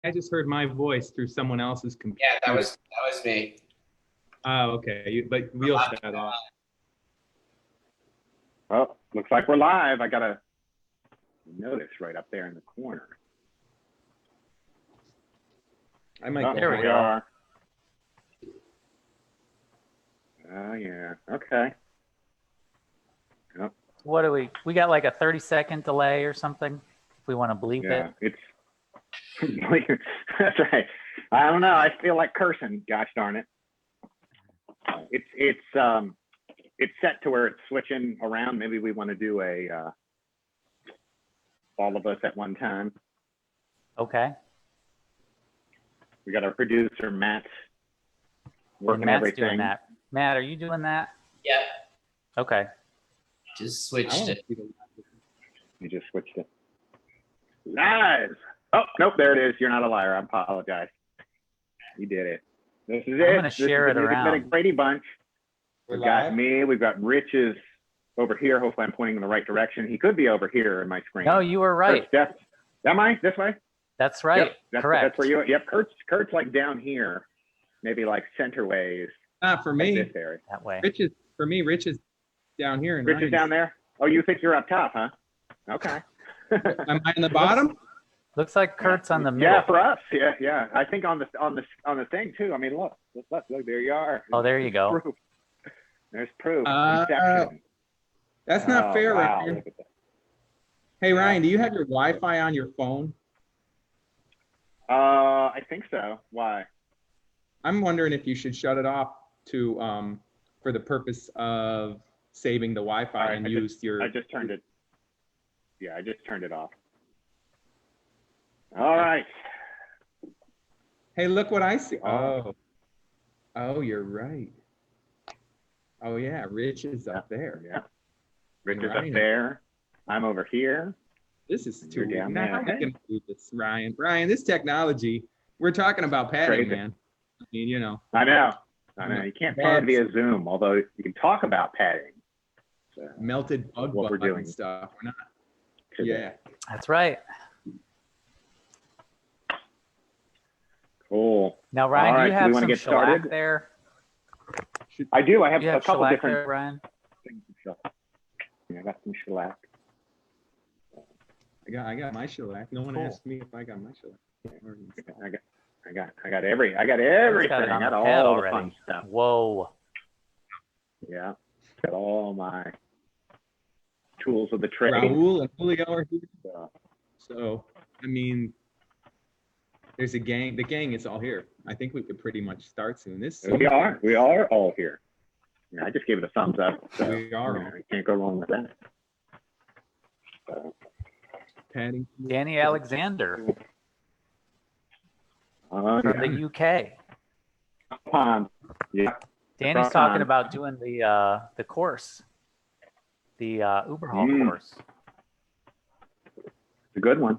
I just heard my voice through someone else's computer. Yeah, that was me. Oh, okay. But we'll shut off. Oh, looks like we're live. I got a notice right up there in the corner. I might. There we are. Oh yeah. Okay. Yep. What do we got like a 30-second delay or something? If we want to bleep it. It's that's right. I don't know. I feel like cursing. Gosh darn it. It's set to where it's switching around. Maybe we want to do a all of us at one time. Okay. We got our producer Matt working Matt's everything. doing that. Matt, are you doing that? Yep. Okay. Just switched it. You just switched it. Live. Oh, nope, there it is. You're not a liar. I apologize. You did it. This is it. I'm going to share it around. MusicMedic Brady Bunch. We've got live? me. We've got Rich's over here. Hopefully I'm pointing in the right direction. He could be over here in my screen. No, you were right. Am I? This way? That's right. Yep, Correct. That's where you. Yep. Kurt's like down here, maybe like centerways. Not for me. Like this area. That way. Rich is down here. And Rich is down there. Oh, you think you're up top, huh? Okay. Am I in the bottom? Looks like Kurt's on the middle. Yeah, for us. Yeah. I think on the thing too. I mean, look, there you are. Oh, there you go. Proof. There's proof. That's not fair, wow. Ryan. Hey, Ryan, do you have your Wi-Fi on your phone? I think so. Why? I'm wondering if you should shut it off to for the purpose of saving the Wi-Fi and use your. I just turned it. Yeah, I just turned it off. All right. Hey, look what I see. Oh, you're right. Oh yeah, Rich is up there. Yeah, Rich is up there. I'm over here. This is too weird. down Now, there. how are we gonna do this, Ryan? Ryan, this technology. We're talking about padding, Crazy. man. I mean, you know. I know. You can't pad via Zoom, although you can talk about padding. So, Melted bug what we're bug doing and stuff. We're not. today. Yeah. That's right. Cool. Now, Ryan, All do you right, have we wanna some get shellac started? there? I do. I have You have a couple shellac different there, Ryan? things of shellac. Yeah, I got some shellac. I got my shellac. No one asked me if I got my shellac. I got everything. I got all the fun stuff. Whoa. Yeah. Got all my tools of the trade. Raul and Julio are here. So, So, I mean, there's a gang. The gang is all here. I think we could pretty much start soon. we are all here. Yeah, I just gave it a thumbs up. So, We are all. I can't go wrong with that. So, Padding. Danny Alexander yeah. from the UK. Yeah. Danny's talking about doing the course, the Uberhall course. It's a good one.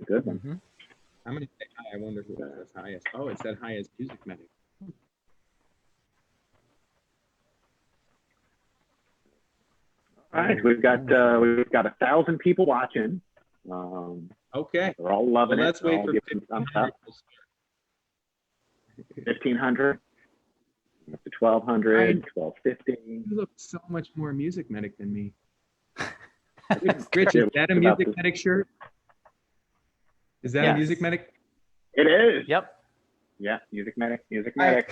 It's a good one. Mm-hmm. I'm gonna say hi. I wonder who it says hi as. Oh, it said hi as MusicMedic. All right, we've got 1,000 people watching. Okay. They're all loving Well, it. let's wait All for giving thumbs up. 1,500, up to 1,200, 1,250. You look so much more MusicMedic than me. Rich, is that a MusicMedic shirt? Is that a MusicMedic? It is. Yep. Yeah, MusicMedic.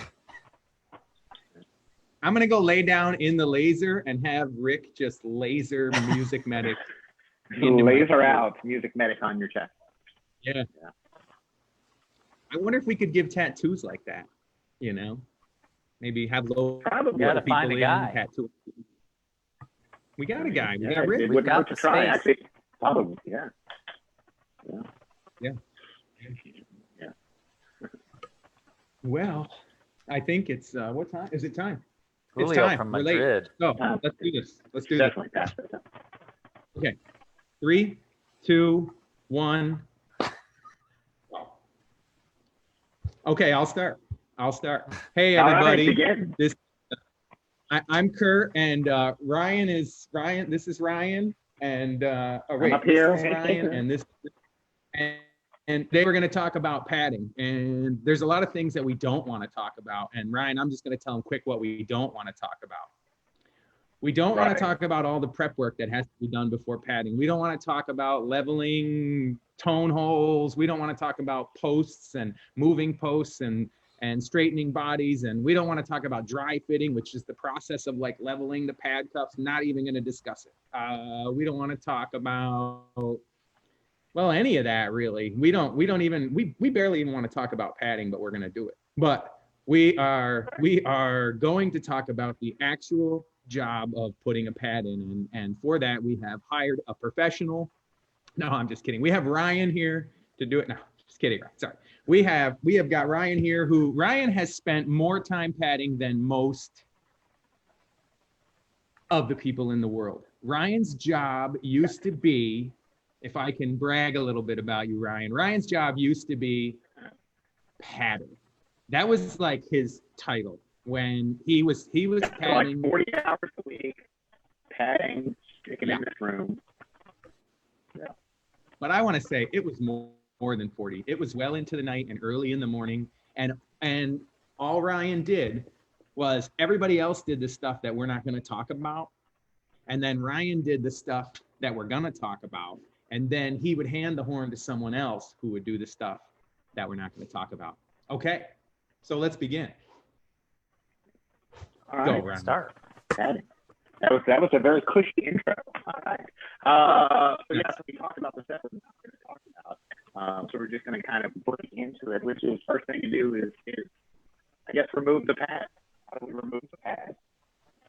I'm gonna go lay down in the laser and have Rick just laser MusicMedic. Laser out MusicMedic on your chest. Yeah. I wonder if we could give tattoos like that. You know, maybe have low. Probably. Gotta find a guy. Tattoo. We got a guy. We Yeah, got Rick. it wouldn't hurt to try. I think. Probably. Yeah. Well, I think it's what time? Is it time? Julio it's time. from We're late. Madrid. So let's do this. Let's do this. Definitely pass it. Okay. 3, 2, 1. Okay, I'll start. Hey everybody. Right, I'm Kurt and Ryan is Ryan. This is Ryan and wait, I'm up here. this is Ryan and this they were going to talk about padding. And there's a lot of things that we don't want to talk about. And Ryan, I'm just going to tell them quick what we don't want to talk about. We don't want to talk about all the prep work that has to be done before padding. We don't want to talk about leveling tone holes. We don't want to talk about posts and moving posts and straightening bodies. And we don't want to talk about dry fitting, which is the process of like leveling the pad cups. Not even going to discuss it. We don't want to talk about, well, any of that really. We barely even want to talk about padding, but we're going to do it. But we are going to talk about the actual job of putting a pad in, and for that we have hired a professional. No, I'm just kidding. We have Ryan here to do it. No, just kidding. Sorry. We have got Ryan here, who Ryan has spent more time padding than most of the people in the world. Ryan's job used to be, if I can brag a little bit about you, Ryan's job used to be padder. That was like his title when he was padding. Like 40 hours a week, padding, sticking in this room. Yeah. But I want to say it was more than 40. It was well into the night and early in the morning. And all Ryan did was, everybody else did the stuff that we're not going to talk about. And then Ryan did the stuff that we're going to talk about. And then he would hand the horn to someone else who would do the stuff that we're not going to talk about. Okay, so let's begin. All right. Go, Ryan. Start. Padding. That was a very cushy intro. All right. So we talked about the stuff we're not going to talk about. So we're just going to kind of break into it, which is, first thing to do is I guess, remove the pad. How do we remove the pad?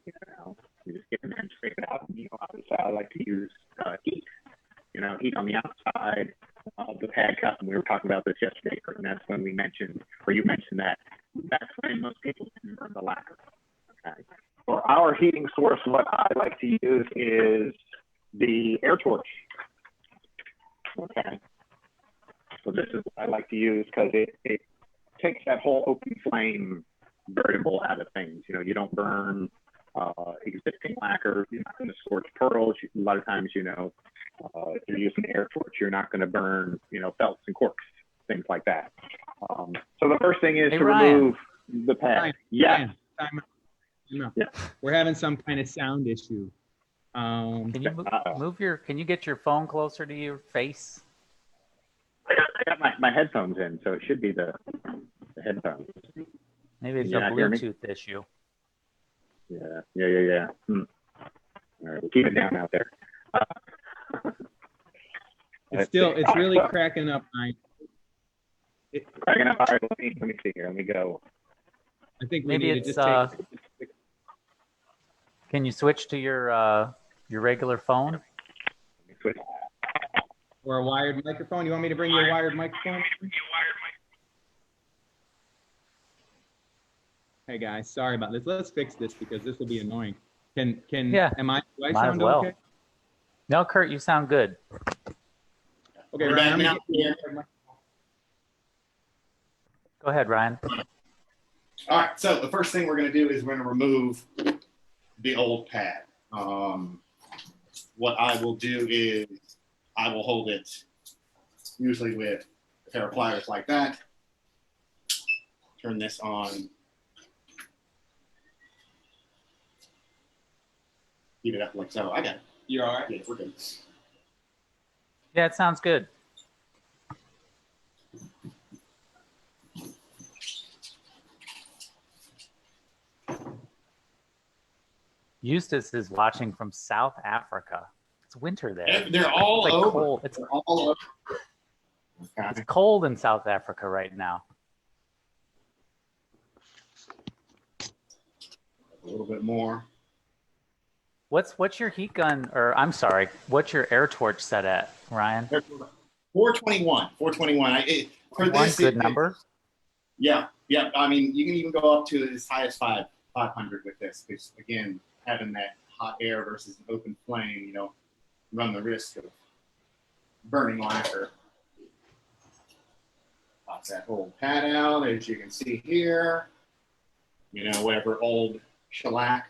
You know, we just get in there and scrape it out. You know, obviously I like to use heat. You know, heat on the outside of the pad cup. And we were talking about this yesterday, and that's when we mentioned, or you mentioned that that's when most people burn the lacquer. Okay. For our heating source, what I like to use is the air torch. Okay. So this is what I like to use because it takes that whole open flame variable out of things. You know, you don't burn existing lacquer. You're not going to scorch pearls. A lot of times, you know, if you're using air torch, you're not going to burn, you know, felts and corks, things like that. So the first thing is to remove the pad. Ryan, yeah. We're having some kind of sound issue. Can you can you get your phone closer to your face? I got my headphones in, so it should be the headphones. Maybe it's a Bluetooth issue. Yeah. All right, we'll keep it down out there. It's really cracking up. Cracking up. All right, let me see here. Let me go. I think maybe it's Can you switch to your regular phone? Let me switch. Or a wired microphone? You want me to bring you a wired microphone? Hey guys, sorry about this. Let's fix this because this will be annoying. Do I sound okay? No, Kurt, you sound good. Okay, Ryan, go ahead, Ryan. All right, so the first thing we're going to do is we're going to remove the old pad. What I will do is I will hold it usually with a pair of pliers like that. Turn this on. Heat it up like so. I got it. You're all right? Yeah, we're good. Yeah, it sounds good. Eustace is watching from South Africa. It's winter there. They're all it's like over. Cold. They're all over. Okay. It's cold in South Africa right now. A little bit more. What's your heat gun, or I'm sorry, what's your air torch set at, Ryan? 421. 421. For this, good number. Yeah. I mean, you can even go up to as high as 500 with this, because again, having that hot air versus an open flame, you know, run the risk of burning lacquer. Pop that whole pad out, as you can see here. You know, whatever old shellac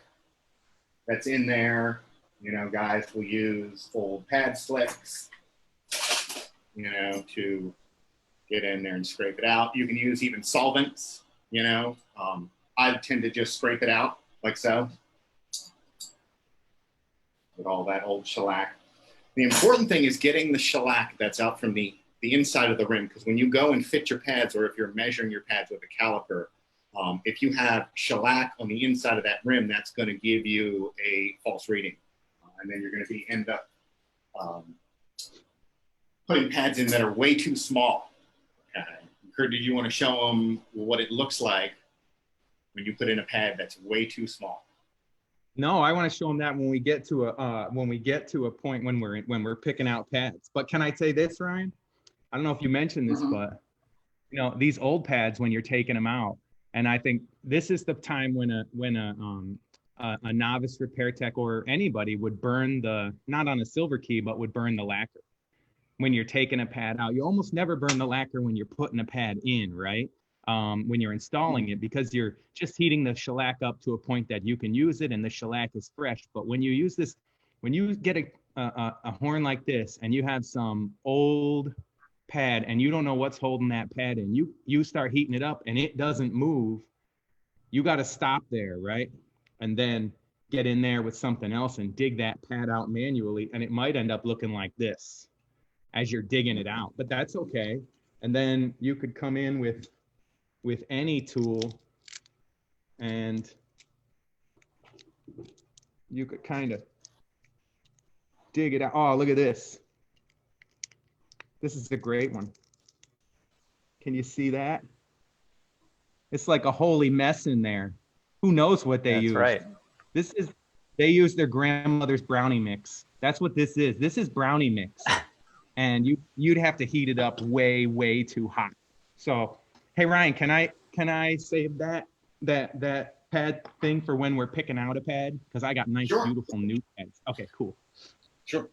that's in there. You know, guys will use old pad slicks, you know, to get in there and scrape it out. You can use even solvents, you know. I tend to just scrape it out like so with all that old shellac. The important thing is getting the shellac that's out from the inside of the rim, because when you go and fit your pads, or if you're measuring your pads with a caliper, if you have shellac on the inside of that rim, that's going to give you a false reading. And then you're going to end up putting pads in that are way too small. Okay. Kurt, did you want to show them what it looks like when you put in a pad that's way too small? No, I want to show them that when we get to a point when we're picking out pads. But can I say this, Ryan? I don't know if you mentioned this, but you know, these old pads, when you're taking them out, and I think this is the time when a novice repair tech or anybody would burn not on a silver key, but would burn the lacquer. When you're taking a pad out, you almost never burn the lacquer when you're putting a pad in, right? When you're installing it, because you're just heating the shellac up to a point that you can use it and the shellac is fresh. But when you use this, when you get a horn like this and you have some old pad and you don't know what's holding that pad in, you start heating it up and it doesn't move, you got to stop there, right? And then get in there with something else and dig that pad out manually, and it might end up looking like this as you're digging it out, but that's okay. And then you could come in with any tool and you could kind of dig it out. Oh, look at this. This is a great one. Can you see that? It's like a holy mess in there. Who knows what they use? That's right. They use their grandmother's brownie mix. That's what this is. This is brownie mix. And you'd have to heat it up way, way too hot. So, hey Ryan, can I save that pad thing for when we're picking out a pad? Because I got nice, beautiful new pads. Okay, cool. Sure.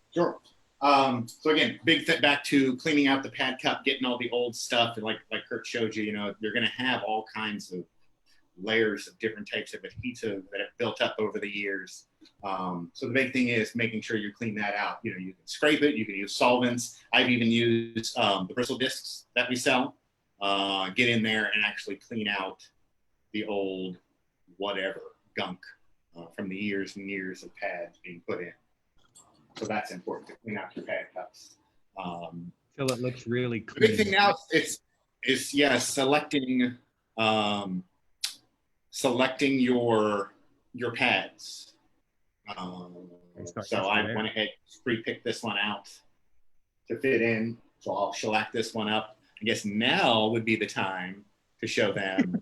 So again, big fit back to cleaning out the pad cup, getting all the old stuff, and like Kurt showed you, you know, you're going to have all kinds of layers of different types of adhesive that have built up over the years. So the big thing is making sure you clean that out. You know, you can scrape it, you can use solvents. I've even used the bristle discs that we sell. Get in there and actually clean out the old whatever gunk from the years and years of pads being put in. So that's important, to clean out your pad cups. Till it looks really clean. The big thing now is selecting your pads. So I went ahead and pre-picked this one out to fit in. So I'll shellac this one up. I guess now would be the time to show them.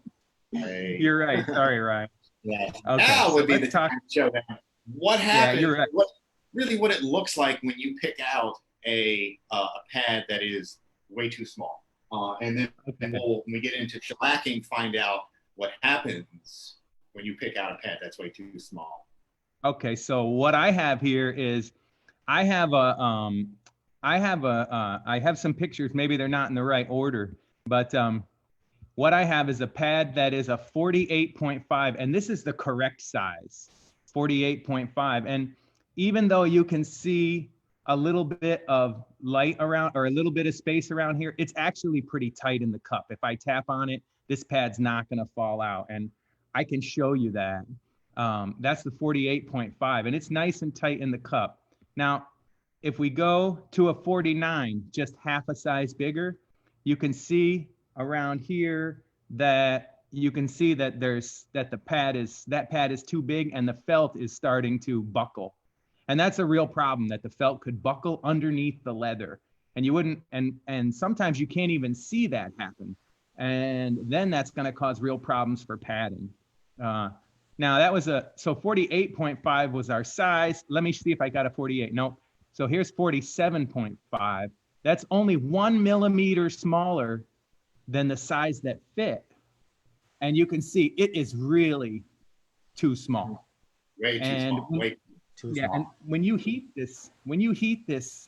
You're right. Sorry, Ryan. Yeah. Okay, now would be the time to show them what happens. Yeah, you're right. What it looks like when you pick out a pad that is way too small. And then when we get into shellacking, find out what happens when you pick out a pad that's way too small. Okay, so what I have here is I have some pictures. Maybe they're not in the right order, but what I have is a pad that is a 48.5, and this is the correct size, 48.5. And even though you can see a little bit of light around or a little bit of space around here, it's actually pretty tight in the cup. If I tap on it, this pad's not going to fall out, and I can show you that. That's the 48.5, and it's nice and tight in the cup. Now, if we go to a 49, just half a size bigger, you can see around here that the pad is too big and the felt is starting to buckle. And that's a real problem, that the felt could buckle underneath the leather, and you wouldn't, and sometimes you can't even see that happen. And then that's going to cause real problems for padding. Now that was so 48.5 was our size. Let me see if I got a 48. Nope. So here's 47.5. That's only 1 millimeter smaller than the size that fit. And you can see it is really too small. Way too small. Way too small. And when you heat this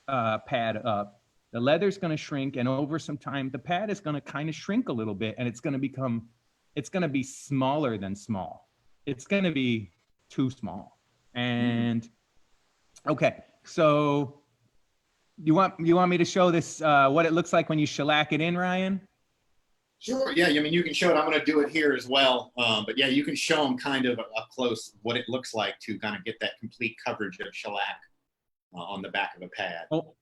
pad up, the leather's going to shrink, and over some time, the pad is going to kind of shrink a little bit, and it's going to be smaller than small. It's going to be too small. And okay, so You want me to show this what it looks like when you shellac it in, Ryan? Sure. Yeah. I mean, you can show it. I'm going to do it here as well. But yeah, you can show them kind of up close what it looks like to kind of get that complete coverage of shellac on the back of a pad. Oh,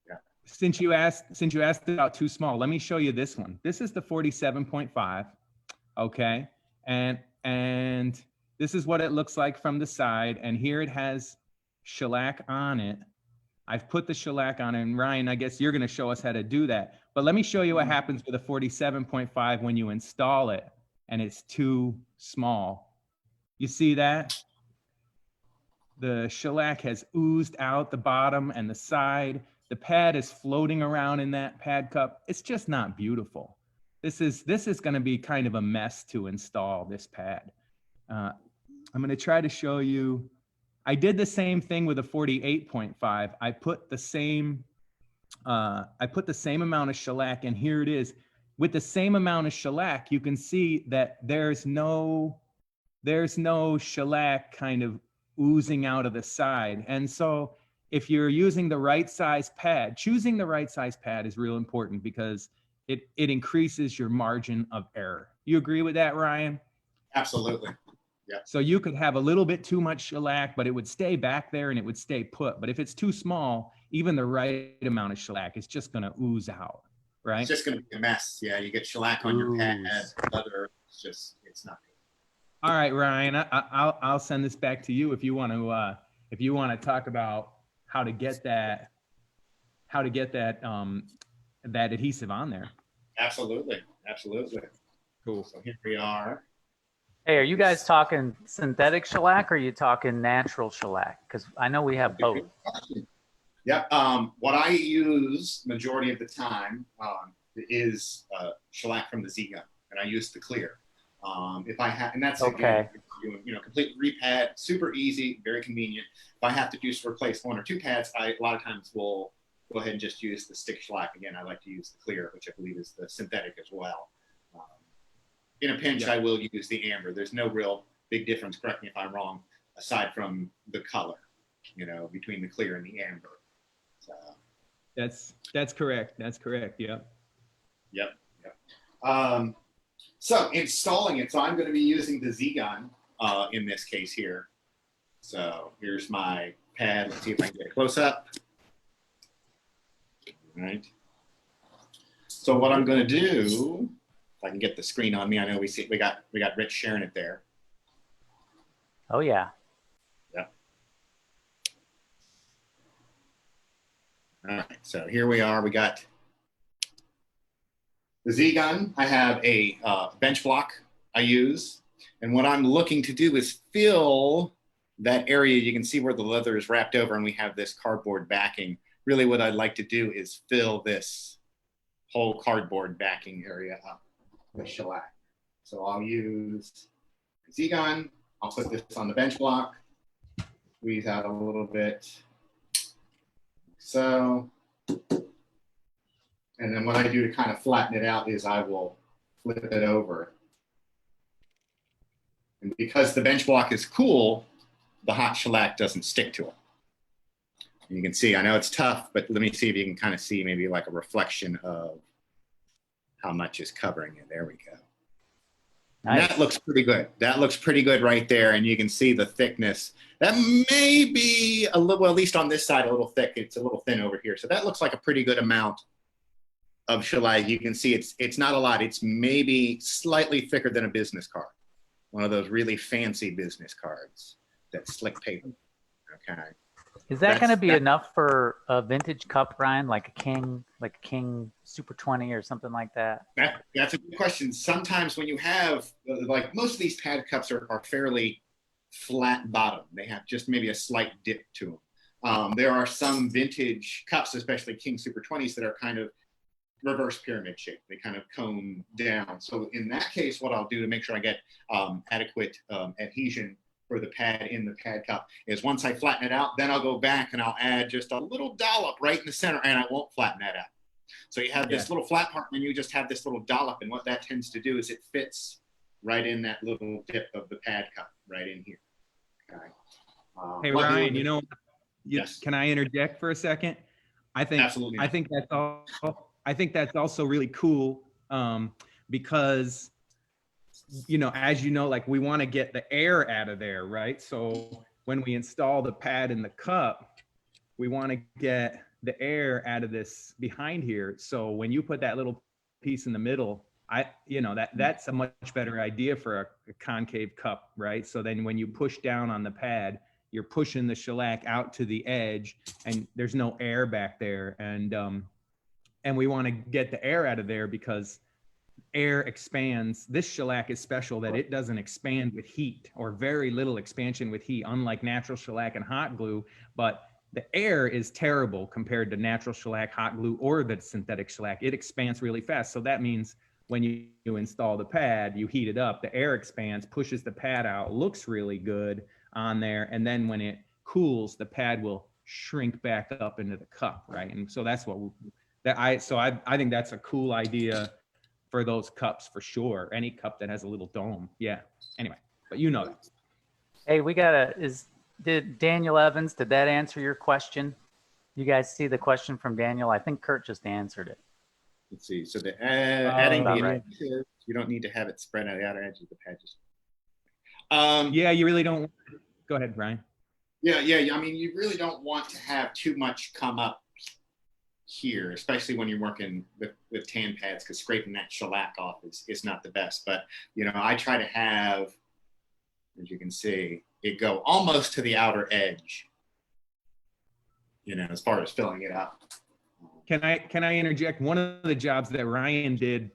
yeah. Since you asked about too small, let me show you this one. This is the 47.5. Okay, and this is what it looks like from the side. And here it has shellac on it. I've put the shellac on it, and Ryan, I guess you're going to show us how to do that. But let me show you what happens with a 47.5 when you install it and it's too small. You see that? The shellac has oozed out the bottom and the side. The pad is floating around in that pad cup. It's just not beautiful. This is going to be kind of a mess to install this pad. I'm going to try to show you. I did the same thing with a 48.5. I put the same amount of shellac, and here it is. With the same amount of shellac, you can see that there's no shellac kind of oozing out of the side. And so if you're using the right size pad, choosing the right size pad is real important because it increases your margin of error. You agree with that, Ryan? Absolutely. Yeah. So you could have a little bit too much shellac, but it would stay back there and it would stay put. But if it's too small, even the right amount of shellac is just going to ooze out, right? It's just going to be a mess. Yeah, you get shellac on your pad, leather. It's not good. All right, Ryan, I'll send this back to you if you want to talk about how to get that that adhesive on there. Absolutely. Cool. So here we are. Hey, are you guys talking synthetic shellac or are you talking natural shellac? Because I know we have both. Yeah. What I use majority of the time is shellac from the Z-Gun, and I use the clear. If I have, and that's okay. Again, complete repad, super easy, very convenient. If I have to just replace one or two pads, I a lot of times will go ahead and just use the stick shellac. Again, I like to use the clear, which I believe is the synthetic as well. In a pinch, I will use the amber. There's no real big difference, correct me if I'm wrong, aside from the color, between the clear and the amber. So, that's correct. That's correct. Yep. So installing it, so I'm going to be using the Z-Gun in this case here. So here's my pad. Let's see if I can get a close up. All right. So what I'm going to do, if I can get the screen on me, I know we got Rich sharing it there. Oh yeah. Yeah. All right. So here we are. We got the Z-Gun. I have a bench block I use. And what I'm looking to do is fill that area. You can see where the leather is wrapped over and we have this cardboard backing. Really what I'd like to do is fill this whole cardboard backing area up with shellac. So I'll use Z-Gun. I'll put this on the bench block, squeeze out a little bit. So, and then what I do to kind of flatten it out is I will flip it over. And because the bench block is cool, the hot shellac doesn't stick to it. And you can see, I know it's tough, but let me see if you can kind of see maybe like a reflection of how much is covering it. There we go. Nice. That looks pretty good. That looks pretty good right there. And you can see the thickness. That may be a little, well, at least on this side, a little thick. It's a little thin over here. So that looks like a pretty good amount of shellac. You can see it's not a lot. It's maybe slightly thicker than a business card. One of those really fancy business cards, that slick paper. Okay. Is that going to be enough for a vintage cup, Ryan, like a King Super 20 or something like that? That's a good question. Sometimes when you have, like most of these pad cups are fairly flat bottom. They have just maybe a slight dip to them. There are some vintage cups, especially King Super 20s, that are kind of reverse pyramid shape. They kind of cone down. So in that case, what I'll do to make sure I get adequate adhesion for the pad in the pad cup is once I flatten it out, then I'll go back and I'll add just a little dollop right in the center, and I won't flatten that out. So you have this little flat part, and you just have this little dollop, and what that tends to do is it fits right in that little dip of the pad cup right in here. Okay. Hey Ryan, yes. Can I interject for a second? Absolutely not. I think that's also really cool, because, you know, as you know, like we want to get the air out of there, right? So when we install the pad in the cup, we want to get the air out of this behind here. So when you put that little piece in the middle, that's a much better idea for a concave cup, right? So then when you push down on the pad, you're pushing the shellac out to the edge, and there's no air back there. And we want to get the air out of there because air expands. This shellac is special that it doesn't expand with heat, or very little expansion with heat, unlike natural shellac and hot glue. But the air is terrible compared to natural shellac, hot glue, or the synthetic shellac. It expands really fast. So that means when you install the pad, you heat it up, the air expands, pushes the pad out, looks really good on there. And then when it cools, the pad will shrink back up into the cup, right? And so that's what I think that's a cool idea for those cups for sure. Any cup that has a little dome. Yeah. Anyway, but you know that. Hey, did Daniel Evans, did that answer your question? You guys see the question from Daniel? I think Kurt just answered it. Let's see. So adding the right. you don't need to have it spread out the outer edge of the pad. Yeah, you really don't. Go ahead, Brian. Yeah. I mean, you really don't want to have too much come up here, especially when you're working with tan pads, because scraping that shellac off is not the best. But, you know, I try to have, as you can see, it go almost to the outer edge, you know, as far as filling it up. Can I interject? One of the jobs that Ryan did,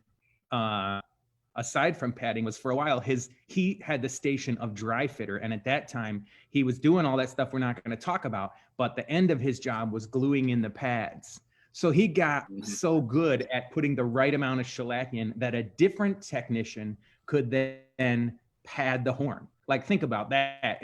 aside from padding, was for a while he had the station of dry fitter, and at that time he was doing all that stuff we're not going to talk about, but the end of his job was gluing in the pads. So he got so good at putting the right amount of shellac in that a different technician could then pad the horn. Like, think about that.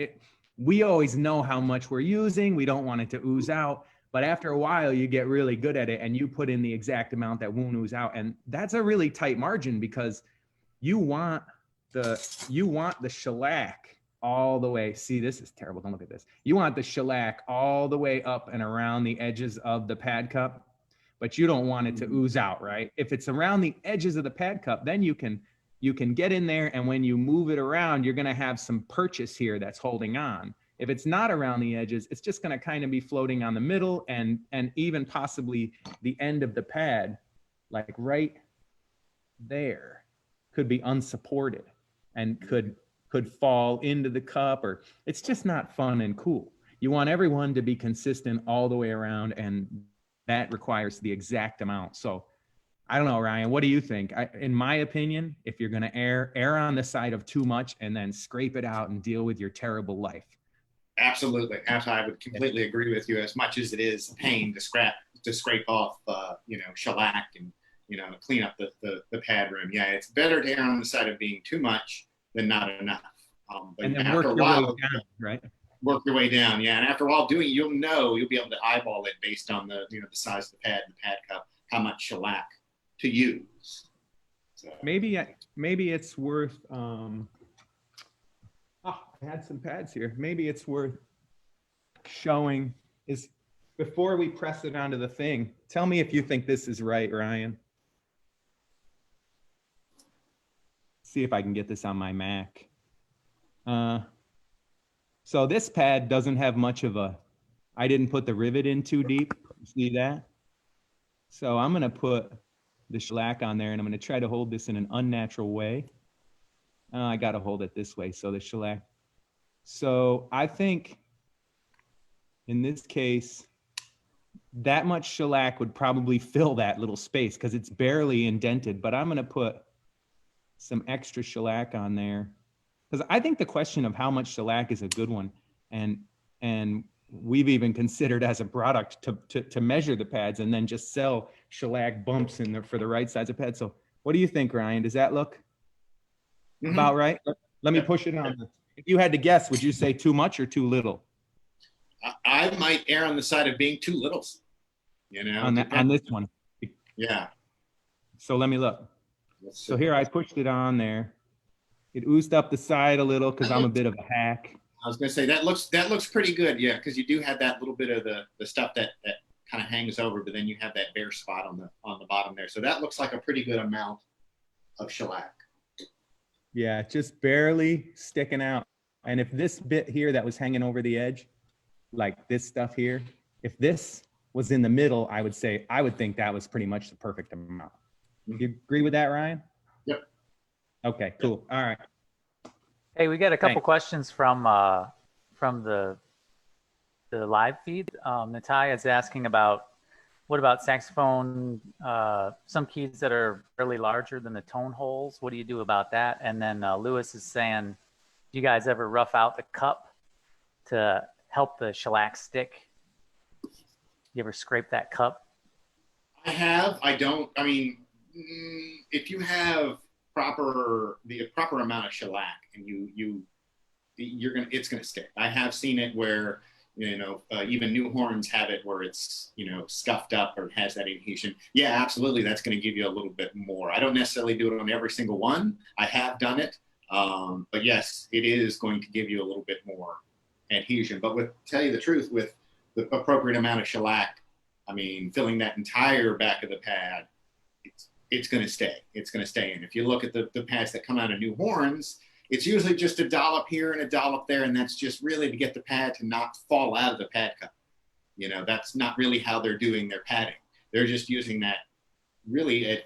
We always know how much we're using. We don't want it to ooze out. But after a while, you get really good at it, and you put in the exact amount that won't ooze out. And that's a really tight margin, because you want the shellac all the way. See, this is terrible. Don't look at this. You want the shellac all the way up and around the edges of the pad cup, but you don't want it to ooze out, right? If it's around the edges of the pad cup, then you can get in there, and when you move it around, you're going to have some purchase here that's holding on. If it's not around the edges, it's just going to kind of be floating on the middle, and even possibly the end of the pad, like right there, could be unsupported and could fall into the cup, or it's just not fun and cool. You want everyone to be consistent all the way around, and that requires the exact amount. So I don't know, Ryan, what do you think? In my opinion, if you're going to err on the side of too much and then scrape it out and deal with your terrible life. Absolutely. I would completely agree with you. As much as it is a pain to scrape off, shellac and, clean up the pad room. Yeah, it's better to err on the side of being too much than not enough. But and then after work a your while, way down, right? Work your way down, yeah. And after a while doing it, you'll be able to eyeball it based on the size of the pad and the pad cup, how much shellac to use. So. Maybe it's worth. I had some pads here. Maybe it's worth showing is before we press it onto the thing. Tell me if you think this is right, Ryan. See if I can get this on my Mac. So this pad doesn't have much of I didn't put the rivet in too deep. See that? So I'm going to put the shellac on there, and I'm going to try to hold this in an unnatural way. I got to hold it this way. So the shellac. So I think in this case, that much shellac would probably fill that little space because it's barely indented, but I'm going to put some extra shellac on there because I think the question of how much shellac is a good one. And we've even considered as a product to measure the pads and then just sell shellac bumps in there for the right size of pad. So what do you think, Ryan? Does that look about right? Let me push it on. If you had to guess, would you say too much or too little? I might err on the side of being too little, on this one. Yeah. So let me look. So here I pushed it on there. It oozed up the side a little because I'm a bit of a hack. I was going to say that looks pretty good, yeah, because you do have that little bit of the stuff that kind of hangs over, but then you have that bare spot on the bottom there. So that looks like a pretty good amount of shellac. Yeah, just barely sticking out. And if this bit here that was hanging over the edge, like this stuff here, if this was in the middle, I would think that was pretty much the perfect amount. You agree with that, Ryan? Yep. Okay, cool. All right. Hey, we got a couple Thanks. questions from the live feed. Natalia's asking about what about saxophone, some keys that are fairly larger than the tone holes. What do you do about that? And then Lewis is saying, do you guys ever rough out the cup to help the shellac stick? You ever scrape that cup? I have. I don't. I mean, if you have the proper amount of shellac, and it's gonna stick. I have seen it where even new horns have it where it's scuffed up or has that adhesion. Yeah, absolutely. That's going to give you a little bit more. I don't necessarily do it on every single one. I have done it, but yes, it is going to give you a little bit more adhesion. But tell you the truth, with the appropriate amount of shellac, I mean, filling that entire back of the pad, it's going to stay. It's going to stay in. If you look at the pads that come out of new horns, it's usually just a dollop here and a dollop there, and that's just really to get the pad to not fall out of the pad cup. That's not really how they're doing their padding. They're just using that really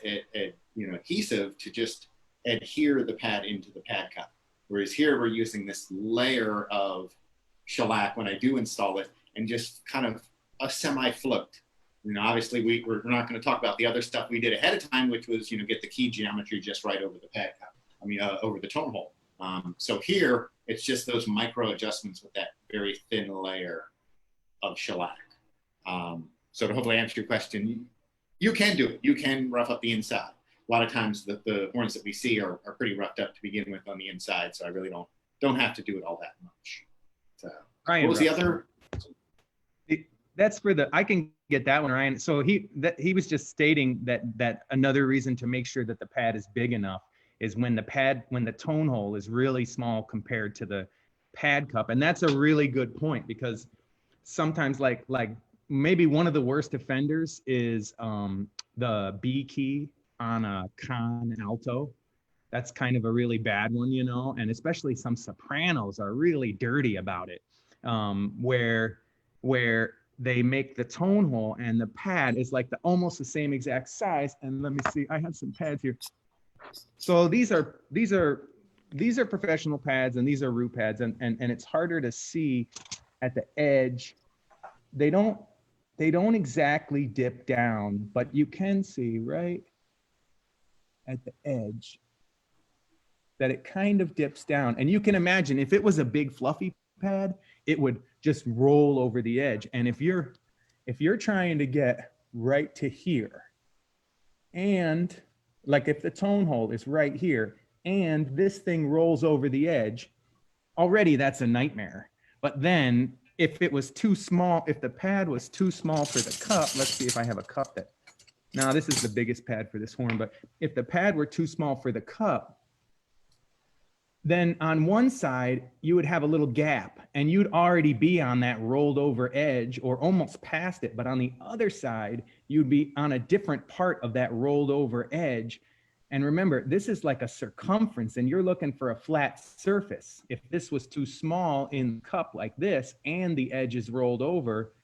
adhesive to just adhere the pad into the pad cup. Whereas here we're using this layer of shellac when I do install it, and just kind of a semi-float. Obviously we're not going to talk about the other stuff we did ahead of time, which was get the key geometry just right over the pad cup. Over the tone hole. So here it's just those micro adjustments with that very thin layer of shellac. So to hopefully answer your question, you can do it. You can rough up the inside. A lot of times the horns that we see are pretty roughed up to begin with on the inside, so I really don't have to do it all that much. So Ryan, what was the other? That's for I can get that one, Ryan. So he was just stating that another reason to make sure that the pad is big enough is when the tone hole is really small compared to the pad cup. And that's a really good point, because sometimes like maybe one of the worst offenders is the B key on a con alto. That's kind of a really bad one, and especially some sopranos are really dirty about it, where they make the tone hole and the pad is like almost the same exact size. And let me see, I have some pads here. So these are professional pads, and these are root pads, and it's harder to see at the edge. They don't exactly dip down, but you can see right at the edge that it kind of dips down. And you can imagine if it was a big fluffy pad, it would just roll over the edge. And if you're trying to get right to here, and like if the tone hole is right here and this thing rolls over the edge, already that's a nightmare. But then if it was too small, if the pad was too small for the cup, let's see if I have a cup now this is the biggest pad for this horn, but if the pad were too small for the cup, then on one side you would have a little gap and you'd already be on that rolled over edge or almost past it. But on the other side, you'd be on a different part of that rolled over edge. And remember, this is like a circumference and you're looking for a flat surface. If this was too small in the cup like this and the edge is rolled over,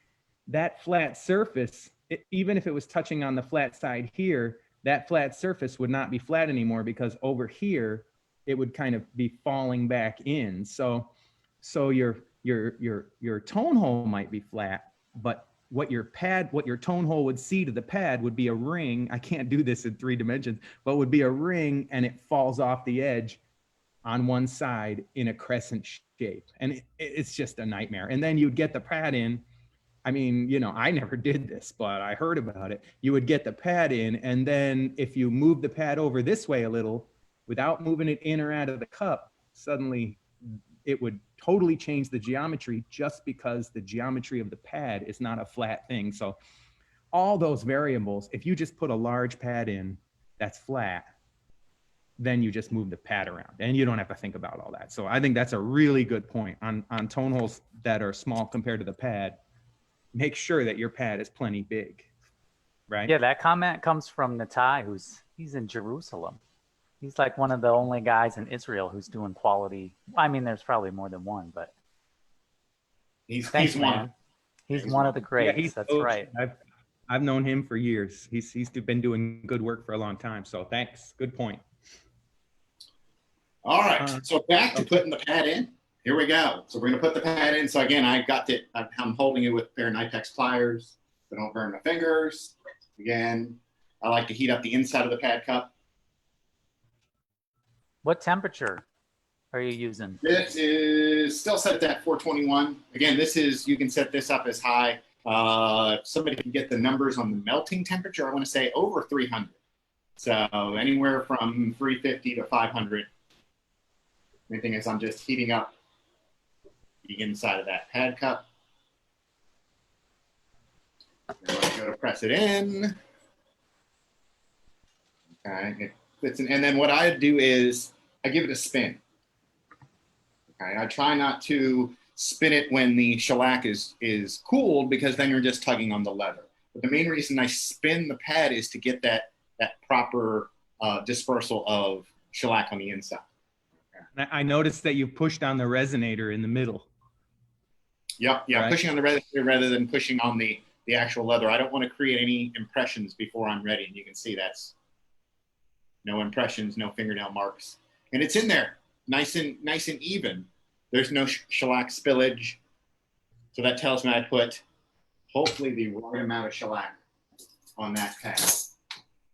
that flat surface, even if it was touching on the flat side here, that flat surface would not be flat anymore, because over here, it would kind of be falling back in. So your tone hole might be flat, but what your tone hole would see to the pad would be a ring. I can't do this in 3 dimensions, but would be a ring, and it falls off the edge on one side in a crescent shape. And it's just a nightmare. And then you'd get the pad in. I mean, I never did this, but I heard about it. You would get the pad in, and then if you move the pad over this way a little, without moving it in or out of the cup, suddenly it would totally change the geometry, just because the geometry of the pad is not a flat thing. So all those variables, if you just put a large pad in that's flat, then you just move the pad around and you don't have to think about all that. So I think that's a really good point on tone holes that are small compared to the pad. make sure that your pad is plenty big, right? Yeah, that comment comes from Natai, he's in Jerusalem. He's like one of the only guys in Israel who's doing quality. I mean, there's probably more than one, but He's thanks, one. man. He's one of the greats. he's That's coach. right. I've known him for years. He's been doing good work for a long time. So thanks. Good point. All right. So back to putting the pad in. Here we go. So we're going to put the pad in. So again, I'm holding it with a pair of Knipex pliers so don't burn my fingers. Again, I like to heat up the inside of the pad cup. What temperature are you using? This is still set at 421. Again, you can set this up as high. If somebody can get the numbers on the melting temperature, I want to say over 300. So anywhere from 350 to 500. Main thing is I'm just heating up the inside of that pad cup. And I'm going to go to press it in. Okay, it fits in. And then what I do is I give it a spin. Okay, I try not to spin it when the shellac is cooled because then you're just tugging on the leather. But the main reason I spin the pad is to get that proper dispersal of shellac on the inside. I noticed that you pushed on the resonator in the middle. Yeah, right? Pushing on the resonator rather than pushing on the actual leather. I don't want to create any impressions before I'm ready. And you can see that's no impressions, no fingernail marks. And it's in there, nice and even. There's no shellac spillage. So that tells me I put hopefully the right amount of shellac on that pad.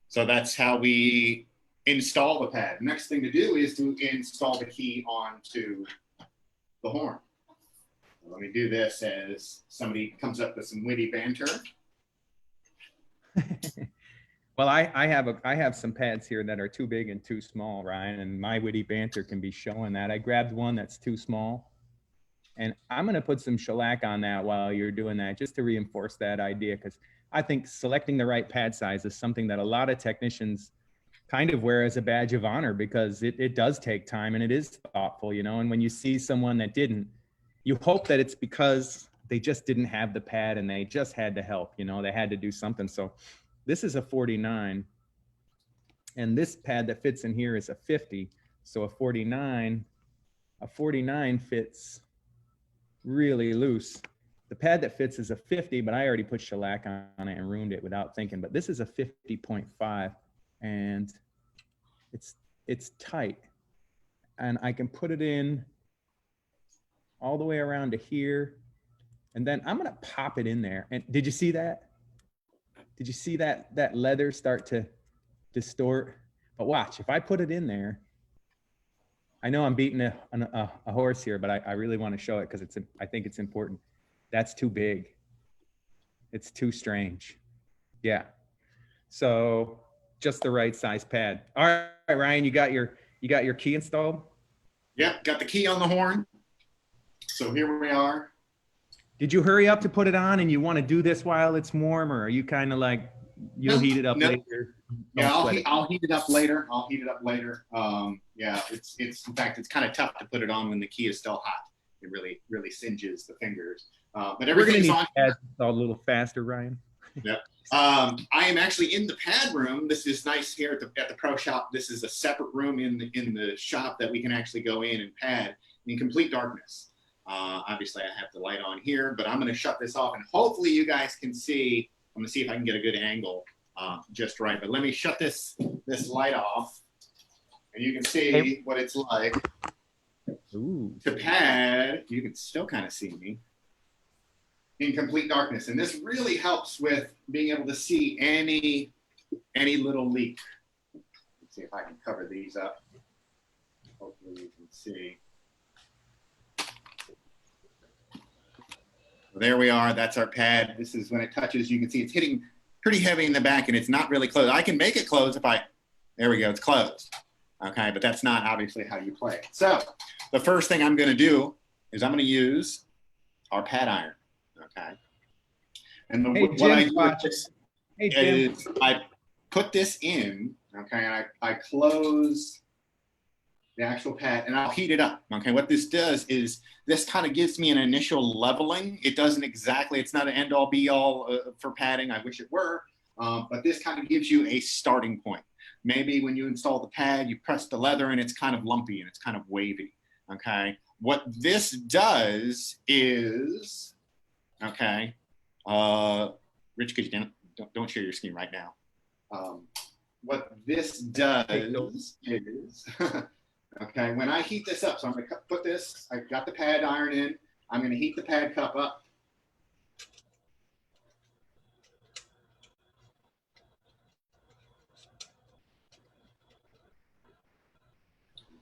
So that's how we install the pad. Next thing to do is to install the key onto the horn. Let me do this as somebody comes up with some witty banter. Well, I have some pads here that are too big and too small, Ryan, and my witty banter can be showing that. I grabbed one that's too small, and I'm going to put some shellac on that while you're doing that, just to reinforce that idea, because I think selecting the right pad size is something that a lot of technicians kind of wear as a badge of honor, because it does take time and it is thoughtful, you know. And when you see someone that didn't, you hope that it's because they just didn't have the pad and they just had to help, you know, they had to do something. So this is a 49, and this pad that fits in here is a 50. So a 49 fits really loose. The pad that fits is a 50, but I already put shellac on it and ruined it without thinking. But this is a 50.5, and it's tight, and I can put it in all the way around to here, and then I'm gonna pop it in there. And did you see that? Did you see that leather start to distort? But watch, if I put it in there, I know I'm beating a horse here, but I really want to show it because I think it's important. That's too big. It's too strange. Yeah. So just the right size pad. All right, Ryan, you got your key installed? Yep, got the key on the horn. So here we are. Did you hurry up to put it on and you want to do this while it's warm, or are you kind of like, you'll heat it up later? Yeah, I'll heat it up later. Yeah, it's in fact, it's kind of tough to put it on when the key is still hot. It really singes the fingers. But everything's on. Pads a little faster, Ryan. Yep. I am actually in the pad room. This is nice here at the pro shop. This is a separate room in the shop that we can actually go in and pad in complete darkness. Obviously, I have the light on here, but I'm going to shut this off, and hopefully you guys can see. I'm going to see if I can get a good angle just right. But let me shut this light off, and you can see what it's like to pad. You can still kind of see me in complete darkness, and this really helps with being able to see any little leak. Let's see if I can cover these up. Hopefully you can see. There we are. That's our pad. This is when it touches. You can see it's hitting pretty heavy in the back, and it's not really closed. I can make it close if there we go. It's closed. Okay, but that's not obviously how you play it. So the first thing I'm going to do is I'm going to use our pad iron. Okay. And what I do is I put this in. Okay, and I close the actual pad, and I'll heat it up. Okay, what this does is this kind of gives me an initial leveling. It doesn't exactly, it's not an end all be all for padding. I wish it were, but this kind of gives you a starting point. Maybe when you install the pad, you press the leather and it's kind of lumpy and it's kind of wavy. Okay, what this does is, okay, Rich, could you don't share your screen right now. What this does is, okay, when I heat this up, so I'm going to put this, I've got the pad iron in, I'm going to heat the pad cup up.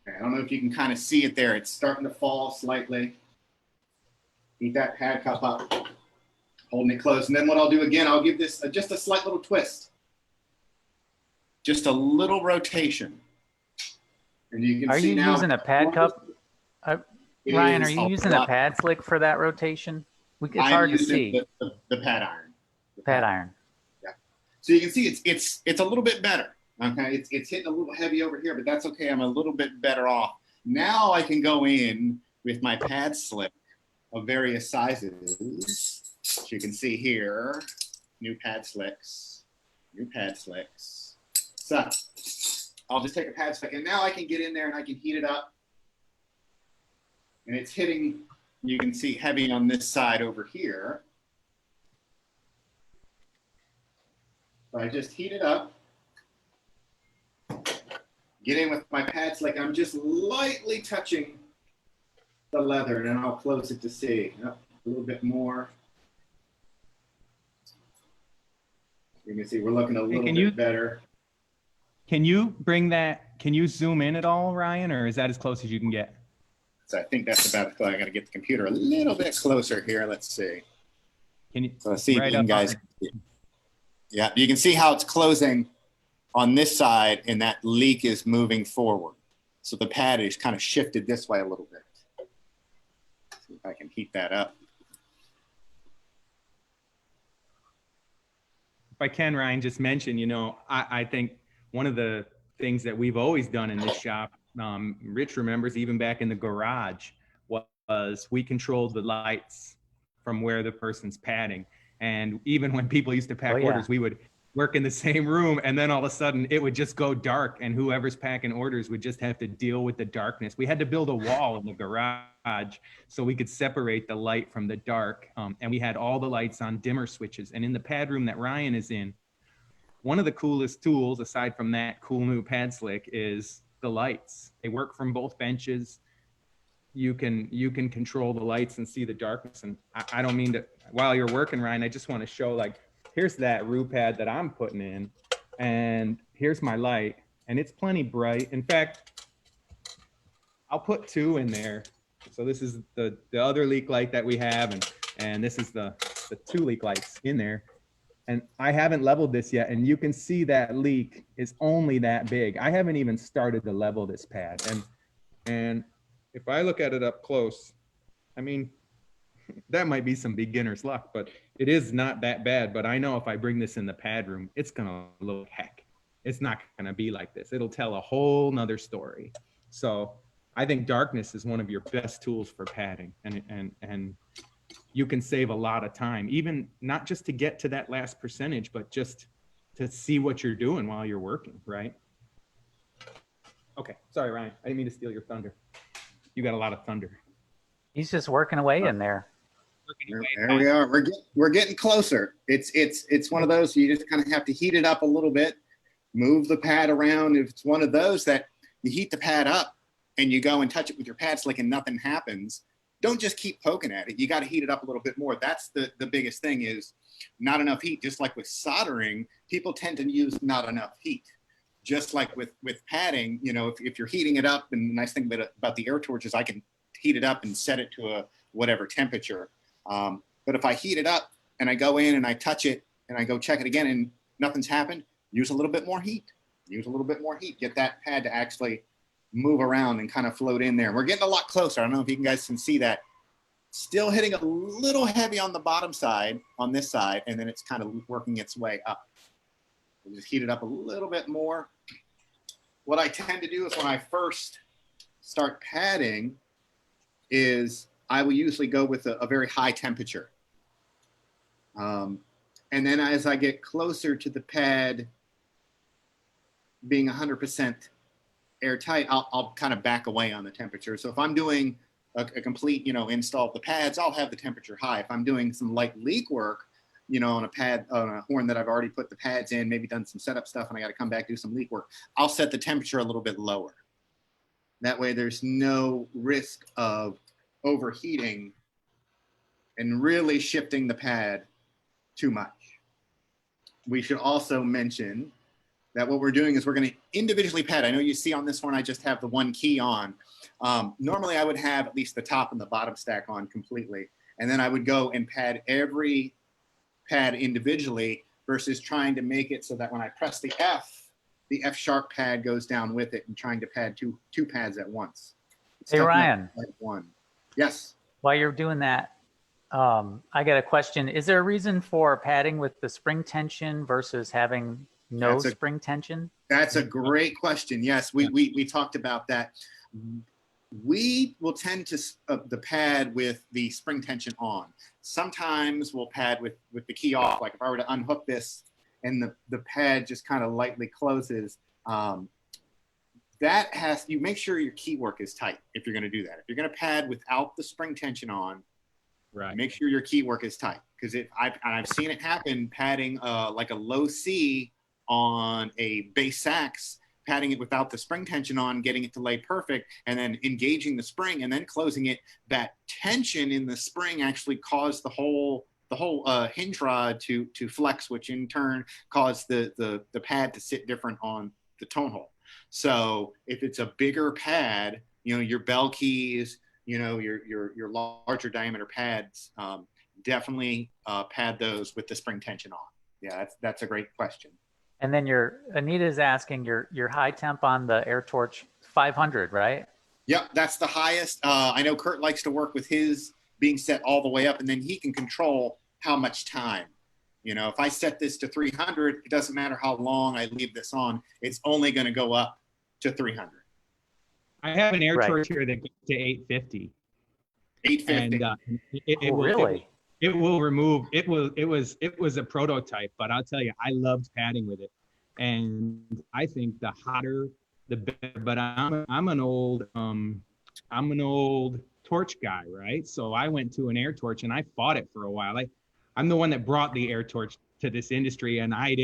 Okay, I don't know if you can kind of see it there. It's starting to fall slightly. Heat that pad cup up, holding it close. And then what I'll do again, I'll give this just a slight little twist. Just a little rotation. And you can see now. Are you using a pad cup? Ryan, are you using a pad slick for that rotation? It's hard to see. The pad iron. Pad iron. Yeah. So you can see it's a little bit better. Okay, it's hitting a little heavy over here, but that's okay. I'm a little bit better off. Now I can go in with my pad slick of various sizes. As you can see here, new pad slicks. So I'll just take a pad slick, and now I can get in there and I can heat it up. And it's hitting, you can see, heavy on this side over here. So I just heat it up. Get in with my pad slick. I'm just lightly touching the leather, and then I'll close it to see. Yep, a little bit more. You can see we're looking a little bit better. Can you bring that? Can you zoom in at all, Ryan, or is that as close as you can get? So I think that's about it. I got to get the computer a little bit closer here. Let's see. Can you? So see if you guys. Yeah, you can see how it's closing on this side, and that leak is moving forward. So the pad is kind of shifted this way a little bit. See if I can heat that up. If I can, Ryan, just mention, you know, I think one of the things that we've always done in this shop, Rich remembers even back in the garage, was we controlled the lights from where the person's padding. And even when people used to pack orders, we would work in the same room, and then all of a sudden it would just go dark, and whoever's packing orders would just have to deal with the darkness. We had to build a wall in the garage so we could separate the light from the dark. And we had all the lights on dimmer switches. And in the pad room that Ryan is in, one of the coolest tools, aside from that cool new pad slick, is the lights. They work from both benches. You can control the lights and see the darkness. And I don't mean to, while you're working, Ryan, I just want to show, like, here's that Rue pad that I'm putting in, and here's my light, and it's plenty bright. In fact, I'll put two in there. So this is the other leak light that we have, and this is the two leak lights in there. And I haven't leveled this yet, and you can see that leak is only that big. I haven't even started to level this pad. And if I look at it up close, I mean, that might be some beginner's luck, but it is not that bad. But I know if I bring this in the pad room, it's gonna look heck. It's not gonna be like this. It'll tell a whole nother story. So I think darkness is one of your best tools for padding, and you can save a lot of time, even not just to get to that last percentage, but just to see what you're doing while you're working, right? Okay, sorry, Ryan. I didn't mean to steal your thunder. You got a lot of thunder. He's just working away in there. There we are. We're getting closer. It's one of those, you just kind of have to heat it up a little bit, move the pad around. If it's one of those that you heat the pad up and you go and touch it with your pad slick and nothing happens, don't just keep poking at it. You got to heat it up a little bit more. That's the biggest thing, is not enough heat. Just like with soldering, people tend to use not enough heat. Just like with padding, you know, if you're heating it up, and the nice thing about the air torches, I can heat it up and set it to a whatever temperature. But if I heat it up and I go in and I touch it and I go check it again and nothing's happened, use a little bit more heat. Get that pad to actually move around and kind of float in there. We're getting a lot closer. I don't know if you guys can see that. Still hitting a little heavy on the bottom side, on this side, and then it's kind of working its way up. We'll just heat it up a little bit more. What I tend to do is when I first start padding is I will usually go with a very high temperature. And then as I get closer to the pad being 100% airtight, I'll kind of back away on the temperature. So if I'm doing a complete, install of the pads, I'll have the temperature high. If I'm doing some light leak work, on a pad, on a horn that I've already put the pads in, maybe done some setup stuff, and I got to come back, do some leak work, I'll set the temperature a little bit lower. That way there's no risk of overheating and really shifting the pad too much. We should also mention that what we're doing is we're going to individually pad. I know you see on this one, I just have the one key on. Normally I would have at least the top and the bottom stack on completely. And then I would go and pad every pad individually versus trying to make it so that when I press the F sharp pad goes down with it and trying to pad two pads at once. It's Hey, Ryan. like one. Yes. While you're doing that, I got a question. Is there a reason for padding with the spring tension versus having no spring tension? That's a great question. Yes, we talked about that. We will tend to the pad with the spring tension on. Sometimes we'll pad with the key off. Like if I were to unhook this and the pad just kind of lightly closes, you make sure your key work is tight if you're going to do that. If you're going to pad without the spring tension on, right, make sure your key work is tight. Because I've seen it happen padding like a low C on a bass sax, padding it without the spring tension on, getting it to lay perfect, and then engaging the spring and then closing it. That tension in the spring actually caused the whole hinge rod to flex, which in turn caused the pad to sit different on the tone hole. So if it's a bigger pad, your bell keys, your larger diameter pads, definitely pad those with the spring tension on. Yeah, that's a great question. And then Anita's asking your high temp on the Air Torch 500, right? Yep, that's the highest. I know Kurt likes to work with his being set all the way up, and then he can control how much time. If I set this to 300, it doesn't matter how long I leave this on. It's only going to go up to 300. I have an Air Torch here that goes to 850. 850. And really? It will remove. It was a prototype, but I'll tell you, I loved padding with it, and I think the hotter the better. But I'm an old torch guy, right? So I went to an Air Torch and I fought it for a while. I'm the one that brought the Air Torch to this industry, and I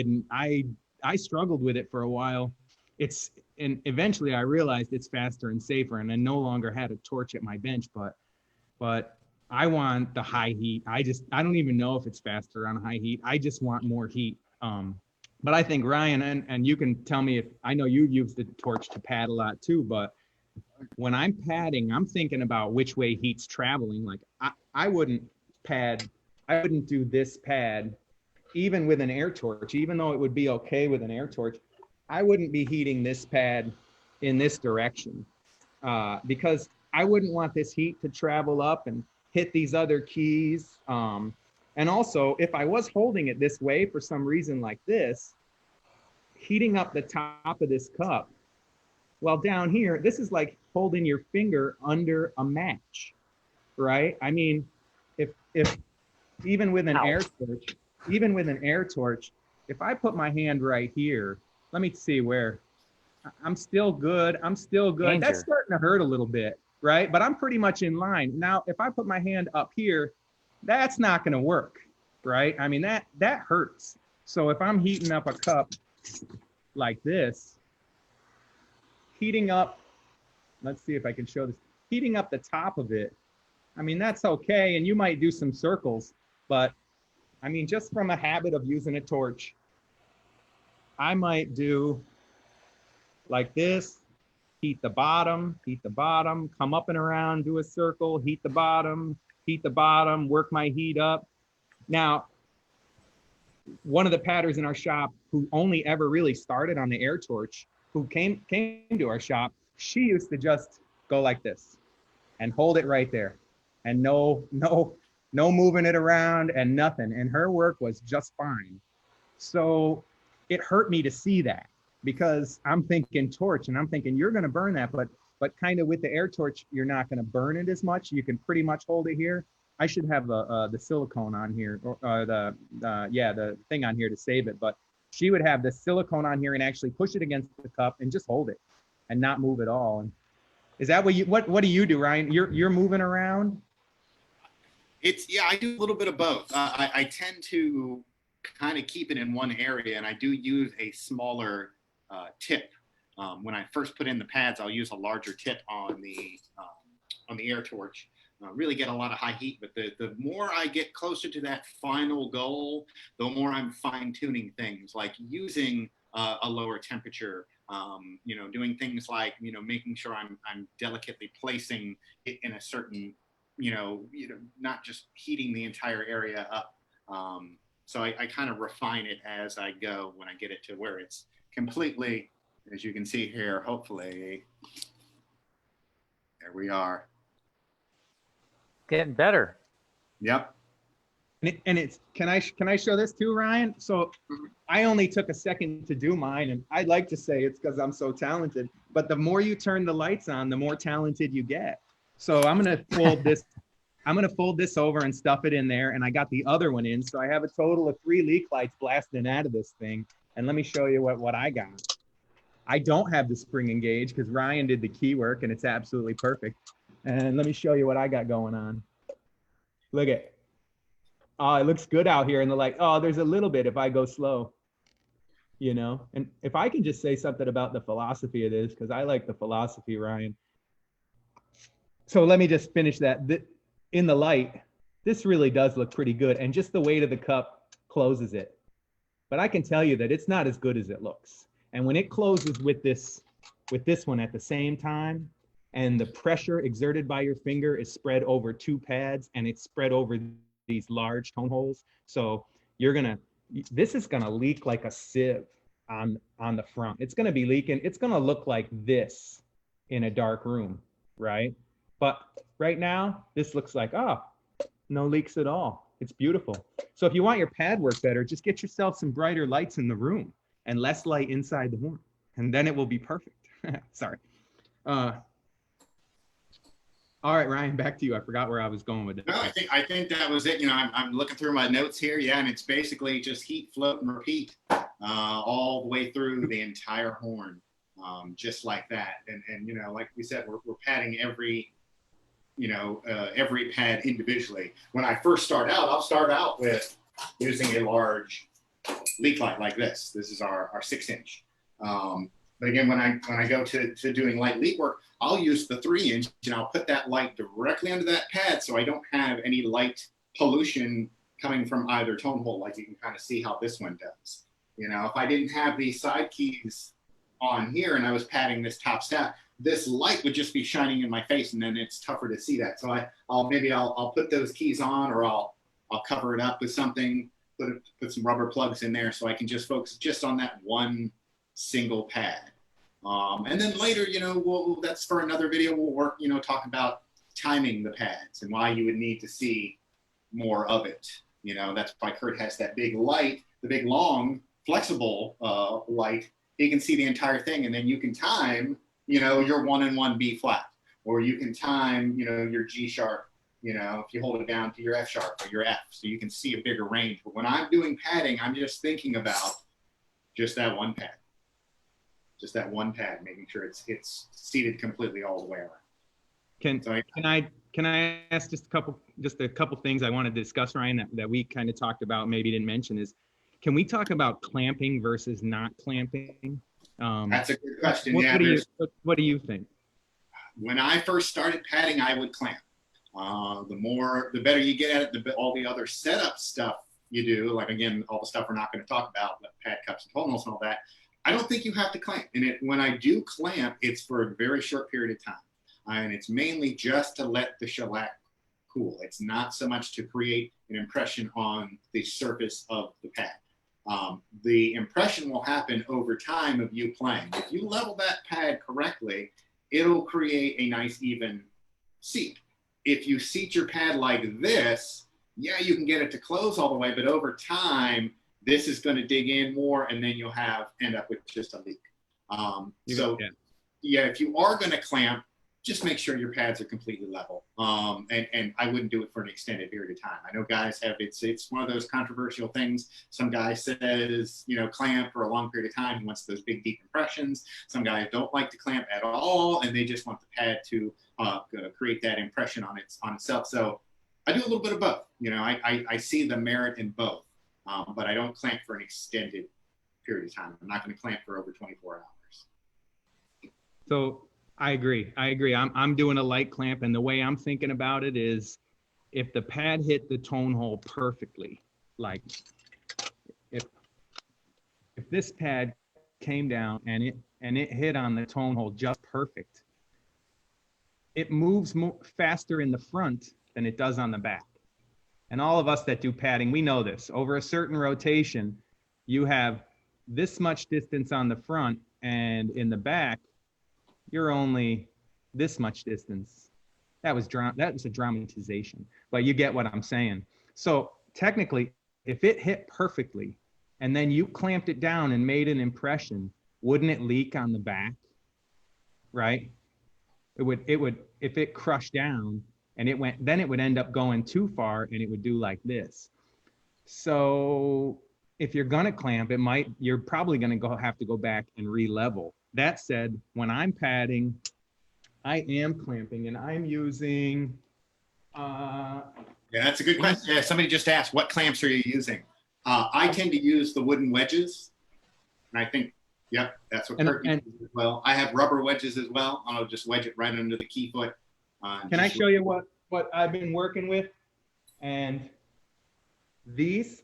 struggled with it for a while. And eventually I realized it's faster and safer, and I no longer had a torch at my bench, but I want the high heat. I don't even know if it's faster on high heat. I just want more heat. But I think Ryan, and you can tell me if, I know you use the torch to pad a lot too, but when I'm padding, I'm thinking about which way heat's traveling. Like I wouldn't do this pad, even with an Air Torch, even though it would be okay with an Air Torch, I wouldn't be heating this pad in this direction because I wouldn't want this heat to travel up and hit these other keys. And also, if I was holding it this way for some reason like this, heating up the top of this cup, well, down here, this is like holding your finger under a match, right? I mean, if even with an Air Torch, if I put my hand right here, let me see where, I'm still good. Danger. That's starting to hurt a little bit, right? But I'm pretty much in line. Now, if I put my hand up here, that's not going to work, right? I mean, that hurts. So if I'm heating up a cup like this, heating up, let's see if I can show this, heating up the top of it, I mean, that's okay. And you might do some circles, but I mean, just from a habit of using a torch, I might do like this, heat the bottom, come up and around, do a circle, heat the bottom, work my heat up. Now, one of the padders in our shop who only ever really started on the Air Torch, who came to our shop, she used to just go like this and hold it right there, and no moving it around and nothing, and her work was just fine. So it hurt me to see that, because I'm thinking torch and I'm thinking you're going to burn that, but kind of with the air torch, you're not going to burn it as much. You can pretty much hold it here. I should have the silicone on here, or the thing on here to save it. But she would have the silicone on here and actually push it against the cup and just hold it and not move at all. And is that what do you do, Ryan? You're moving around? I do a little bit of both. I tend to kind of keep it in one area, and I do use a smaller tip. When I first put in the pads, I'll use a larger tip on the air torch. Really get a lot of high heat, but the more I get closer to that final goal, the more I'm fine tuning things, like using a lower temperature, doing things like, making sure I'm delicately placing it in a certain, not just heating the entire area up. So I kind of refine it as I go when I get it to where it's completely, as you can see here, hopefully, there we are. Getting better. Yep. And it's can I show this too, Ryan? So I only took a second to do mine, and I'd like to say it's because I'm so talented, but the more you turn the lights on, the more talented you get. So I'm gonna fold this. I'm gonna fold this over and stuff it in there, and I got the other one in, so I have a total of 3 leak lights blasting out of this thing. And let me show you what I got. I don't have the spring engage because Ryan did the key work, and it's absolutely perfect. And let me show you what I got going on. Look at, oh, it looks good out here in the light. Oh, there's a little bit if I go slow, And if I can just say something about the philosophy of this, because I like the philosophy, Ryan. So let me just finish that. In the light, this really does look pretty good. And just the weight of the cup closes it. But I can tell you that it's not as good as it looks. And when it closes with this one at the same time, and the pressure exerted by your finger is spread over 2 pads, and it's spread over these large tone holes. So this is gonna leak like a sieve on the front. It's gonna be leaking. It's gonna look like this in a dark room, right? But right now, this looks like, no leaks at all. It's beautiful. So if you want your pad work better, just get yourself some brighter lights in the room and less light inside the horn, and then it will be perfect. Sorry. All right, Ryan, back to you. I forgot where I was going with it. No, I think that was it. I'm looking through my notes here. Yeah, and it's basically just heat, float, and repeat all the way through the entire horn, just like that. And like we said, we're padding every pad individually. When I first start out, I'll start out with using a large leak light like this. This is our 6-inch. But again, when I go to doing light leak work, I'll use the 3-inch, and I'll put that light directly under that pad so I don't have any light pollution coming from either tone hole, like you can kind of see how this one does. If I didn't have these side keys on here and I was padding this top stack, this light would just be shining in my face, and then it's tougher to see that. So I'll put those keys on, or I'll cover it up with something, put some rubber plugs in there so I can just focus just on that one single pad. And then later, that's for another video. We'll work, talk about timing the pads and why you would need to see more of it. That's why Kurt has that big light, the big long flexible light. He can see the entire thing, and then you can time, your 1 and 1 B flat, or you can time, your G sharp, if you hold it down to your F sharp or your F, so you can see a bigger range. But when I'm doing padding, I'm just thinking about just that one pad. Just that one pad, making sure it's seated completely all the way around. Can I ask just a couple things I wanted to discuss, Ryan, that we kind of talked about, maybe didn't mention, is can we talk about clamping versus not clamping? That's a good question. What do you think? When I first started padding, I would clamp. The better you get at it, all the other setup stuff you do, like again, all the stuff we're not going to talk about, the pad cups and tone holes and all that, I don't think you have to clamp. And when I do clamp, it's for a very short period of time. And it's mainly just to let the shellac cool. It's not so much to create an impression on the surface of the pad. The impression will happen over time of you playing. If you level that pad correctly, it'll create a nice even seat. If you seat your pad like this, yeah, you can get it to close all the way, but over time, this is going to dig in more, and then you'll end up with just a leak. So yeah, if you are going to clamp, just make sure your pads are completely level. And I wouldn't do it for an extended period of time. I know guys have, it's one of those controversial things. Some guy says, you know, clamp for a long period of time. He wants those big deep impressions. Some guys don't like to clamp at all, and they just want the pad to create that impression on itself. So I do a little bit of both. You know, I see the merit in both, but I don't clamp for an extended period of time. I'm not going to clamp for over 24 hours. So I agree. I'm doing a light clamp, and the way I'm thinking about it is, if the pad hit the tone hole perfectly, like if this pad came down and it hit on the tone hole just perfect, it moves faster in the front than it does on the back. And all of us that do padding, we know this. Over a certain rotation, you have this much distance on the front, and in the back, you're only this much distance. That was a dramatization, but you get what I'm saying. So technically, if it hit perfectly and then you clamped it down and made an impression, wouldn't it leak on the back? Right? It would, if it crushed down and it went, then it would end up going too far and it would do like this. So if you're gonna clamp, you're probably gonna have to go back and re-level. That said, when I'm padding, I am clamping, and I'm using. Yeah, that's a good question. Yeah, somebody just asked, what clamps are you using? I tend to use the wooden wedges, and I think, yep, that's what Kurt uses as well. I have rubber wedges as well. I'll just wedge it right under the key foot. Can I show you what I've been working with? And these,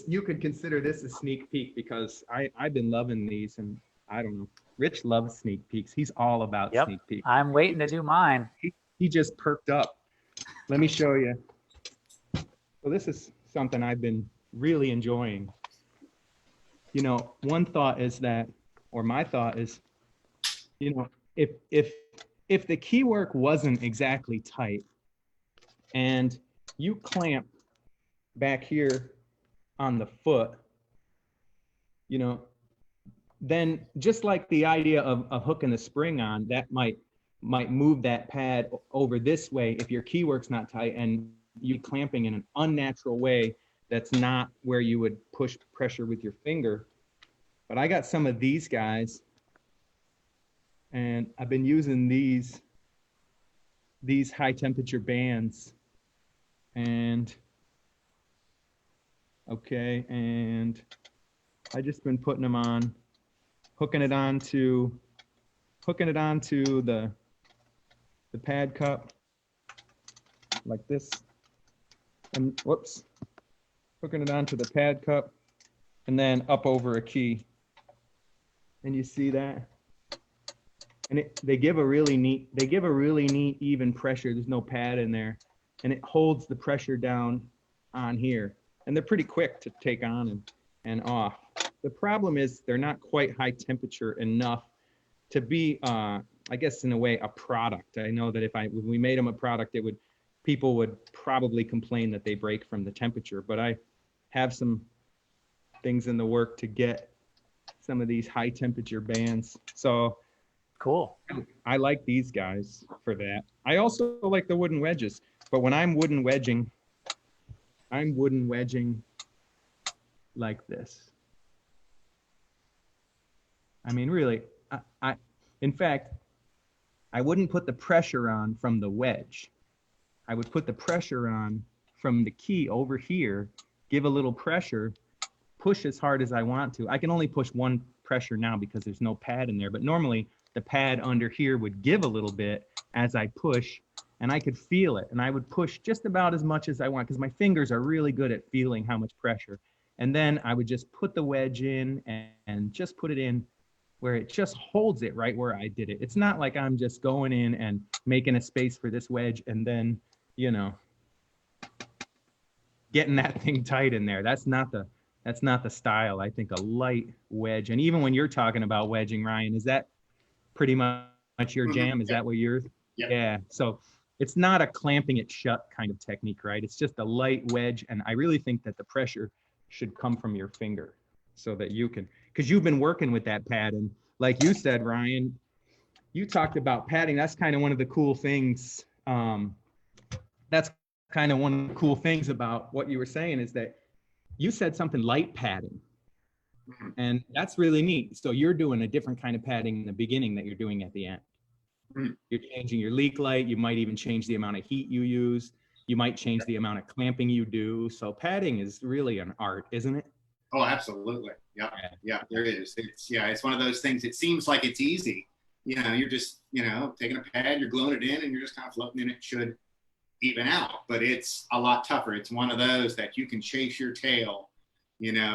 you could consider this a sneak peek, because I've been loving these, and I don't know. Rich loves sneak peeks. He's all about sneak peeks. I'm waiting to do mine. He just perked up. Let me show you. So this is something I've been really enjoying. You know, one thought is that, or my thought is, you know, if the key work wasn't exactly tight and you clamp back here on the foot, you know, then just like the idea of hooking the spring on, that might move that pad over this way if your key work's not tight and you clamping in an unnatural way that's not where you would push pressure with your finger. But I got some of these guys, and I've been using these high temperature bands, and and I just been putting them on, hooking it onto the pad cup like this, and whoops, hooking it onto the pad cup, and then up over a key. And you see that? And they give a really neat even pressure. There's no pad in there, and it holds the pressure down on here. And they're pretty quick to take on and off. The problem is they're not quite high temperature enough to be, I guess in a way, a product. I know that if we made them a product, people would probably complain that they break from the temperature. But I have some things in the work to get some of these high temperature bands. So cool. I like these guys for that. I also like the wooden wedges, but when I'm wooden wedging like this. I mean, really, in fact, I wouldn't put the pressure on from the wedge. I would put the pressure on from the key over here, give a little pressure, push as hard as I want to. I can only push one pressure now because there's no pad in there, but normally the pad under here would give a little bit as I push, and I could feel it, and I would push just about as much as I want because my fingers are really good at feeling how much pressure. And then I would just put the wedge in and just put it in where it just holds it right where I did it. It's not like I'm just going in and making a space for this wedge and then, you know, getting that thing tight in there. That's not the style. I think a light wedge. And even when you're talking about wedging, Ryan, is that pretty much your jam? Is that what you're? Yeah. So it's not a clamping it shut kind of technique, right? It's just a light wedge. And I really think that the pressure should come from your finger so that you can, because you've been working with that pad, and like you said, Ryan, you talked about padding. That's kind of one of the cool things. That's kind of one of the cool things about what you were saying is that you said something light padding. And that's really neat. So you're doing a different kind of padding in the beginning that you're doing at the end. You're changing your leak light. You might even change the amount of heat you use. You might change the amount of clamping you do. So padding is really an art, isn't it? Oh, absolutely. Yeah. Yeah, there is. It's one of those things. It seems like it's easy. You're just, taking a pad, you're gluing it in, and you're just kind of floating in. It should even out, but it's a lot tougher. It's one of those that you can chase your tail,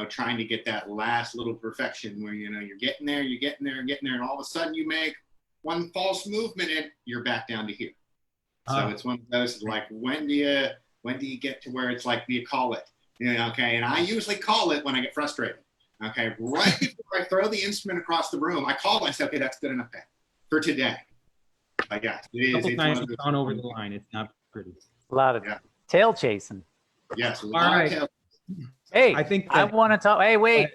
trying to get that last little perfection where, you're getting there, and all of a sudden you make one false movement and you're back down to here. So it's one of those, like, when do you get to where it's like, do you call it? Okay. And I usually call it when I get frustrated. Okay. Right before I throw the instrument across the room, I call it, I say, okay, that's good enough for today. But yeah, it is. Couple times it's gone over the line. It's not pretty. A lot of tail chasing. Yes. All right. Hey, I think I want to talk. Hey, wait.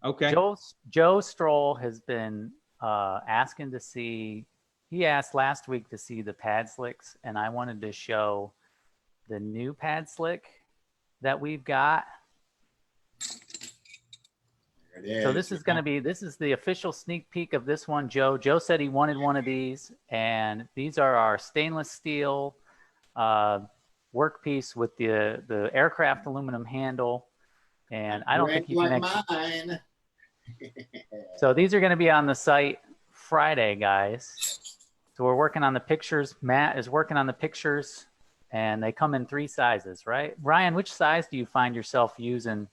Okay. Joe Stroll has been asking to see. He asked last week to see the pad slicks, and I wanted to show the new pad slick that we've got. So this is going to be, this is the official sneak peek of this one, Joe. Joe said he wanted one of these, and these are our stainless steel workpiece with the aircraft aluminum handle. And I don't think you can mine. So these are going to be on the site Friday, guys. So we're working on the pictures. Matt is working on the pictures, and they come in 3 sizes, right? Ryan, which size do you find yourself using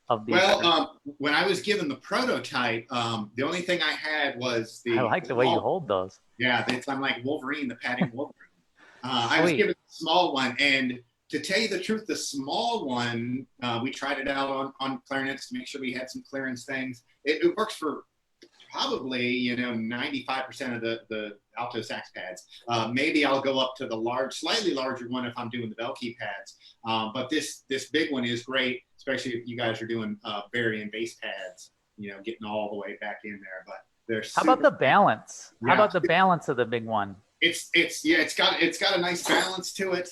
of these? Well, when I was given the prototype, the only thing I had was I like the way you hold those. Yeah, I'm like Wolverine, the padding Wolverine. I was given the small one, and to tell you the truth, the small one, we tried it out on clarinets to make sure we had some clearance things. It works for probably 95% of the alto sax pads. Maybe I'll go up to the slightly larger one if I'm doing the bell key pads. But this big one is great, especially if you guys are doing varying bass pads. Getting all the way back in there. But they're how about the balance? Yeah. How about the balance of the big one? It's got a nice balance to it.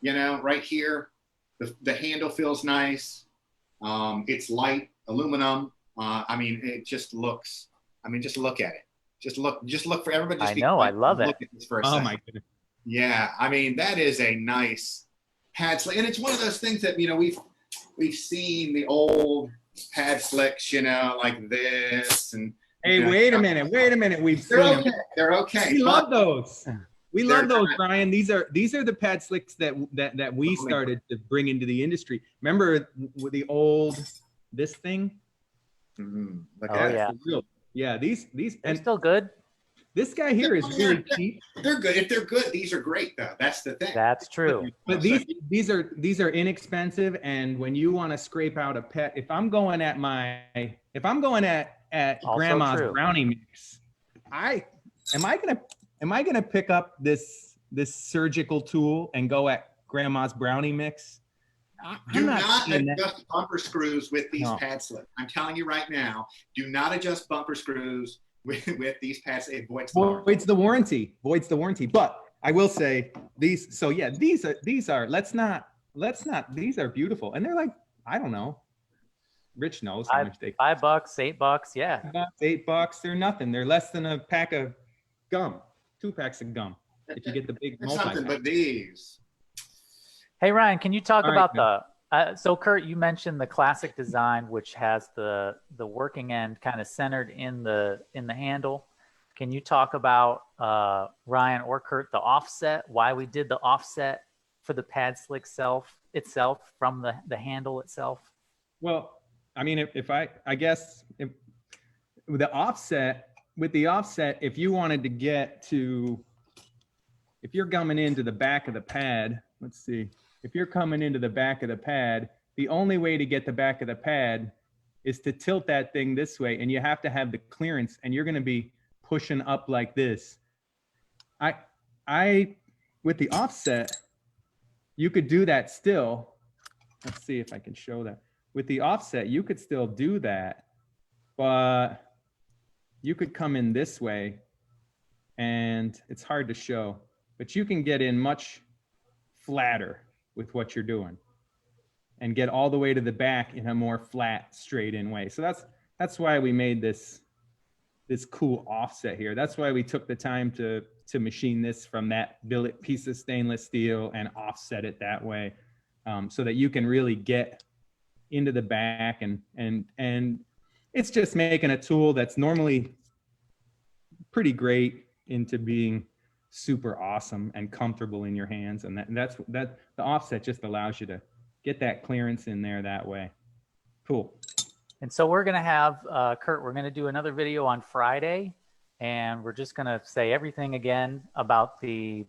Right here, the handle feels nice. It's light aluminum. It just looks. Just look at it. Just look for everybody. I know. I love it. Look at this for a second. My goodness. Yeah. That is a nice pad slick, and it's one of those things that we've seen the old pad slicks, like this and. Hey, wait a minute. We've seen them. They're okay. We love those. We love those, Brian. These are the pad slicks that we started to bring into the industry. Remember with the old this thing? Yeah. These They're still good. This guy here is really cheap. They're good. If they're good, these are great though. That's the thing. That's true. But these are inexpensive, and when you want to scrape out a pet, if I'm going at grandma's brownie mix, am I gonna pick up this surgical tool and go at grandma's brownie mix? Do not adjust bumper screws with these pad slicks. I'm telling you right now, do not adjust bumper screws with these pads. It voids the warranty. Voids the warranty. But I will say these. So yeah, these are. Let's not. These are beautiful, and they're like, I don't know. Rich knows how much they. $5, $8, yeah. $8. They're nothing. They're less than a pack of gum. 2 packs of gum. If you get the big multi. Something but these. Hey Ryan, can you talk about so Kurt, you mentioned the classic design, which has the working end kind of centered in the handle. Can you talk about Ryan or Kurt, the offset, why we did the offset for the pad slick itself from the handle itself? Well, I guess with the offset, if you wanted to get to, if you're coming into the back of the pad, let's see. If you're coming into the back of the pad, the only way to get the back of the pad is to tilt that thing this way, and you have to have the clearance, and you're going to be pushing up like this. With the offset, you could do that still. Let's see if I can show that. With the offset, you could still do that, but you could come in this way, and it's hard to show, but you can get in much flatter with what you're doing and get all the way to the back in a more flat, straight in way. So that's why we made this cool offset here. That's why we took the time to machine this from that billet piece of stainless steel and offset it that way, so that you can really get into the back, and it's just making a tool that's normally pretty great into being super awesome and comfortable in your hands. And that's the offset just allows you to get that clearance in there that way. Cool. And so we're going to have, Kurt, we're going to do another video on Friday, and we're just going to say everything again about the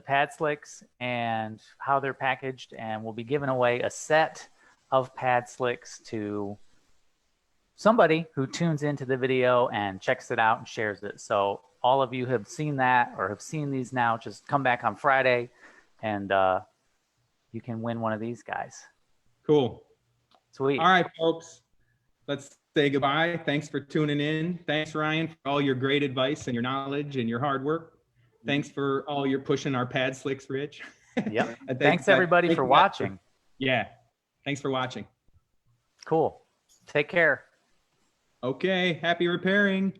pad slicks and how they're packaged. And we'll be giving away a set of pad slicks to somebody who tunes into the video and checks it out and shares it. So all of you have seen that or have seen these now, just come back on Friday and you can win one of these guys. Cool. Sweet. All right, folks, let's say goodbye. Thanks for tuning in. Thanks, Ryan, for all your great advice and your knowledge and your hard work. Thanks for all your pushing our pad slicks, Rich. Yep. Thanks everybody for watching. Yeah. Thanks for watching. Cool. Take care. Okay. Happy repairing.